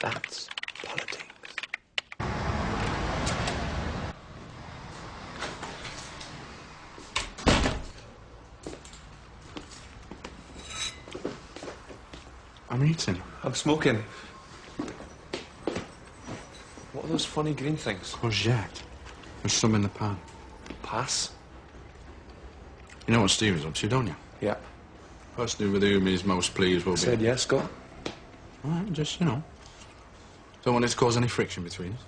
That's politics. I'm eating. I'm smoking. What are those funny green things? Courgette. There's some in the pan. Pass? You know what Steve is up to, don't you? Yeah. Person with whom he's most pleased will be... Said yes, Scott. All right, just, you know. Don't want it to cause any friction between us.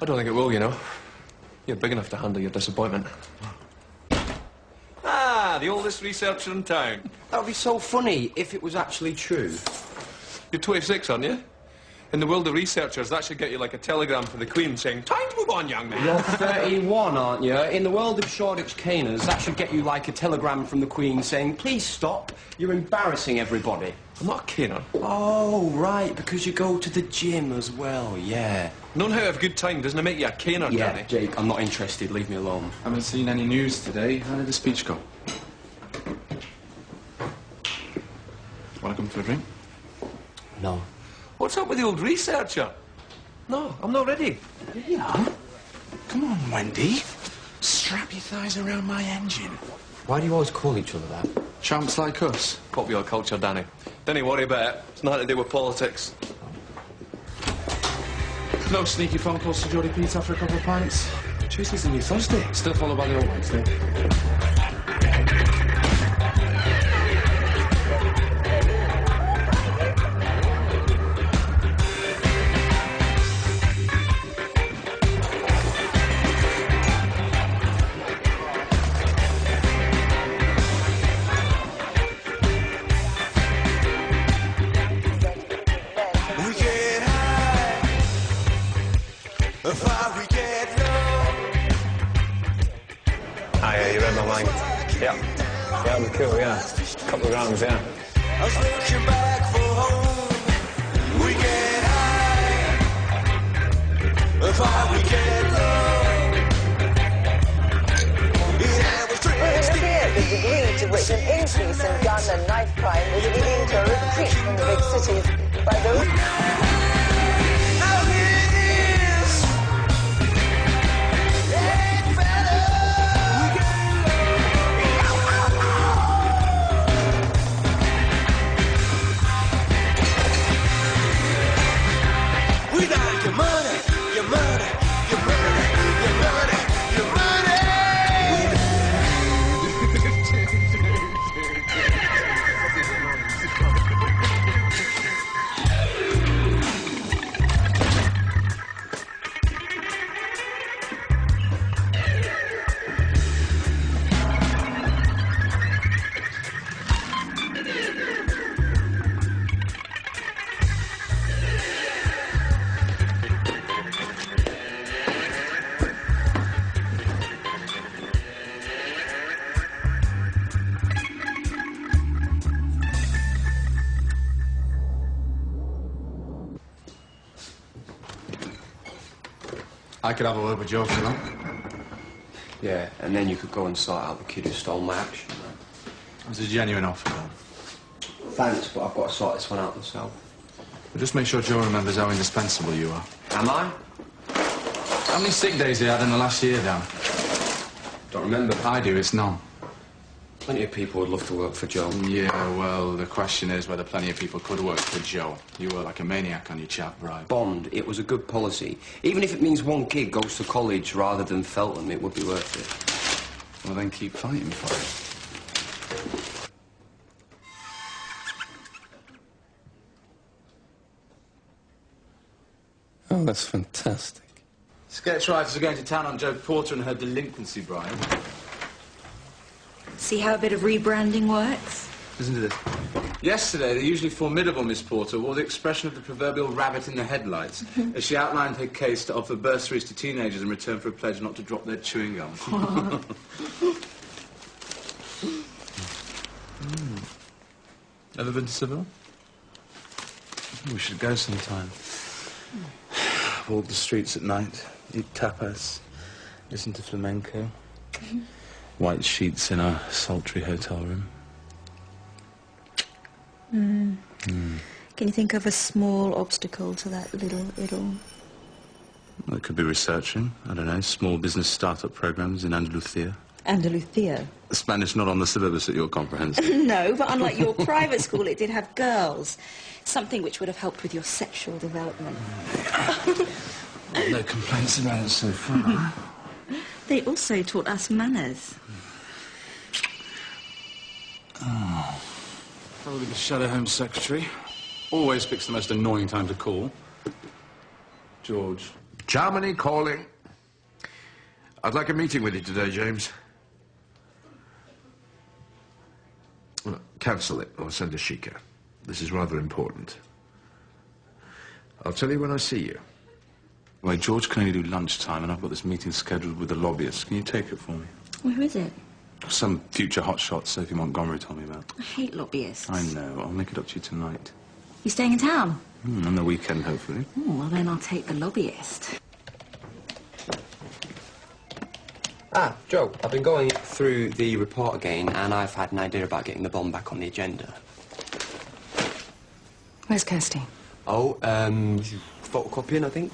I don't think it will, you know. You're big enough to handle your disappointment. Ah, the oldest researcher in town. That would be so funny if it was actually true. You're 26, aren't you? In the world of researchers, that should get you like a telegram from the Queen saying, "Time to move on, young man." You're 31, aren't you? In the world of Shoreditch caners, that should get you like a telegram from the Queen saying, "Please stop, you're embarrassing everybody." I'm not a caner. Oh, right, because you go to the gym as well, yeah. Knowing how to have a good time doesn't make you a caner, Yeah, Danny. Jake, I'm not interested, leave me alone. Haven't seen any news today. How did the speech go? Want to come for a drink? No. What's up with the old researcher? No, I'm not ready. Yeah. Come on, Wendy. Strap your thighs around my engine. Why do you always call each other that? Champs like us. Popular culture, Danny. Don't worry about it. It's nothing to do with politics. No sneaky phone calls to Jodie Pete after a couple of pints. Tuesday's the new Thursday. Still followed by the old Wednesday. You read my mind. Yeah. Yeah, that'd be cool, yeah. Couple of grams, yeah. I was looking back for home. We get high. If we get low. The degree to which an increase in gun and knife crime is leading to a retreat from the big cities by those... I could have a word with Joe for that. Yeah, and then you could go and sort out the kid who stole my action. It was a genuine offer, though. Thanks, but I've got to sort this one out myself. But just make sure Joe remembers how indispensable you are. Am I? How many sick days he had in the last year, Dan? Don't remember. I do, it's none. Plenty of people would love to work for Joe. Yeah, well, the question is whether plenty of people could work for Joe. You were like a maniac on your chat bribe. Bond, it was a good policy. Even if it means one kid goes to college rather than Feltham, it would be worth it. Well, then keep fighting for it. Oh, that's fantastic. Sketch writers are going to town on Jo Porter and her delinquency bribe. See how a bit of rebranding works? Listen to this. Yesterday, the usually formidable Miss Porter wore the expression of the proverbial rabbit in the headlights as she outlined her case to offer bursaries to teenagers in return for a pledge not to drop their chewing gum. Ever been to Seville? We should go sometime. Walk the streets at night, eat tapas, listen to flamenco. White sheets in our sultry hotel room. Can you think of a small obstacle to that little idyll? Well, it could be researching. I don't know, small business startup programs in Andalusia. Andalusia? Spanish not on the syllabus at your comprehensive. No, but unlike your private school, it did have girls. Something which would have helped with your sexual development. No complaints about it so far. They also taught us manners. Oh. Probably the Shadow Home Secretary. Always picks the most annoying time to call. George. Germany calling. I'd like a meeting with you today, James. Well, cancel it or send a Sheikah. This is rather important. I'll tell you when I see you. Well, George can only do lunchtime, and I've got this meeting scheduled with the lobbyists. Can you take it for me? Where is it? Some future hotshot Sophie Montgomery told me about. I hate lobbyists. I know. I'll make it up to you tonight. You staying in town? On the weekend, hopefully. Oh, well, then I'll take the lobbyist. Ah, Joe, I've been going through the report again, and I've had an idea about getting the bomb back on the agenda. Where's Kirsty? Oh, photocopying, I think.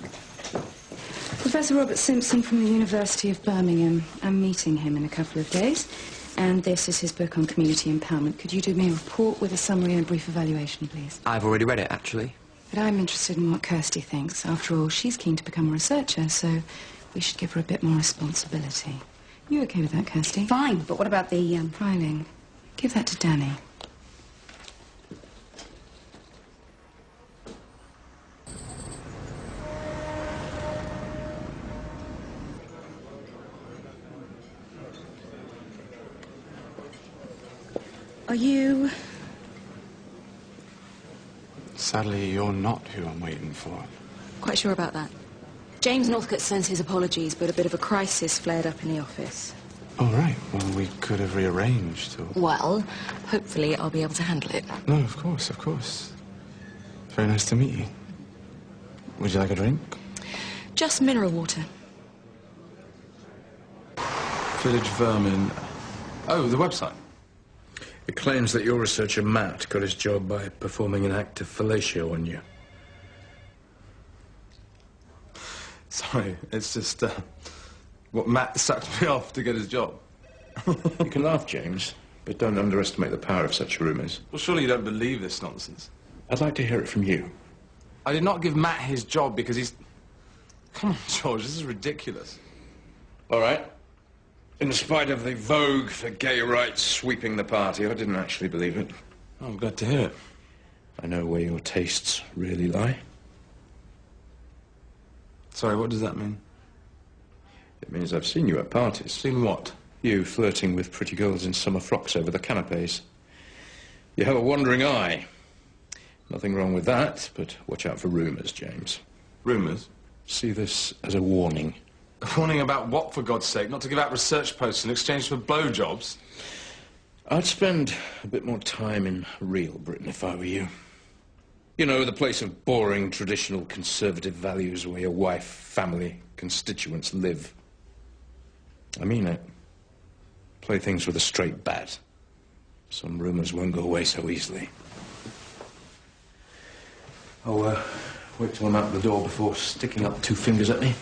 Professor Robert Simpson from the University of Birmingham. I'm meeting him in a couple of days. And this is his book on community empowerment. Could you do me a report with a summary and a brief evaluation, please? I've already read it, actually. But I'm interested in what Kirsty thinks. After all, she's keen to become a researcher, so we should give her a bit more responsibility. You okay with that, Kirsty? Fine, but what about the, Filing. Give that to Danny. Are you... Sadly, you're not who I'm waiting for. Quite sure about that. James Northcote sends his apologies, but a bit of a crisis flared up in the office. All right. Well, we could have rearranged or... Well, hopefully I'll be able to handle it. No, of course, of course. Very nice to meet you. Would you like a drink? Just mineral water. Village Vermin. Oh, the website. It claims that your researcher, Matt, got his job by performing an act of fellatio on you. Sorry, it's just, what Matt sucked me off to get his job. You can laugh, James, but don't underestimate the power of such rumours. Well, surely you don't believe this nonsense. I'd like to hear it from you. I did not give Matt his job because he's... Come on, George, this is ridiculous. All right. In spite of the vogue for gay rights sweeping the party, I didn't actually believe it. Oh, I'm glad to hear it. I know where your tastes really lie. Sorry, what does that mean? It means I've seen you at parties. Seen what? You flirting with pretty girls in summer frocks over the canapes. You have a wandering eye. Nothing wrong with that, but watch out for rumours, James. Rumours? See this as a warning. A warning about what, for God's sake? Not to give out research posts in exchange for blowjobs? I'd spend a bit more time in real Britain if I were you. You know, the place of boring, traditional, conservative values where your wife, family, constituents live. I mean it. Play things with a straight bat. Some rumours won't go away so easily. I'll, wait till I'm out the door before sticking up two fingers at me.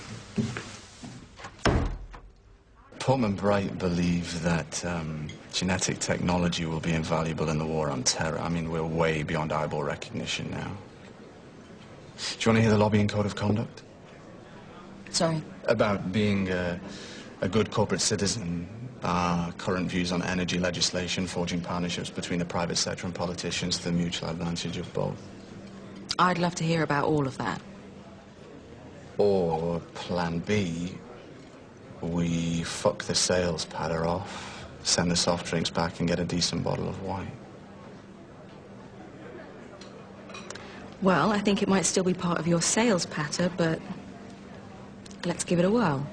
Portman Bright believe that genetic technology will be invaluable in the war on terror. I mean, we're way beyond eyeball recognition now. Do you want to hear the lobbying code of conduct? Sorry. About being a good corporate citizen, current views on energy legislation, forging partnerships between the private sector and politicians to the mutual advantage of both. I'd love to hear about all of that. Or Plan B, we fuck the sales patter off, send the soft drinks back and get a decent bottle of wine. Well, I think it might still be part of your sales patter, but let's give it a whirl.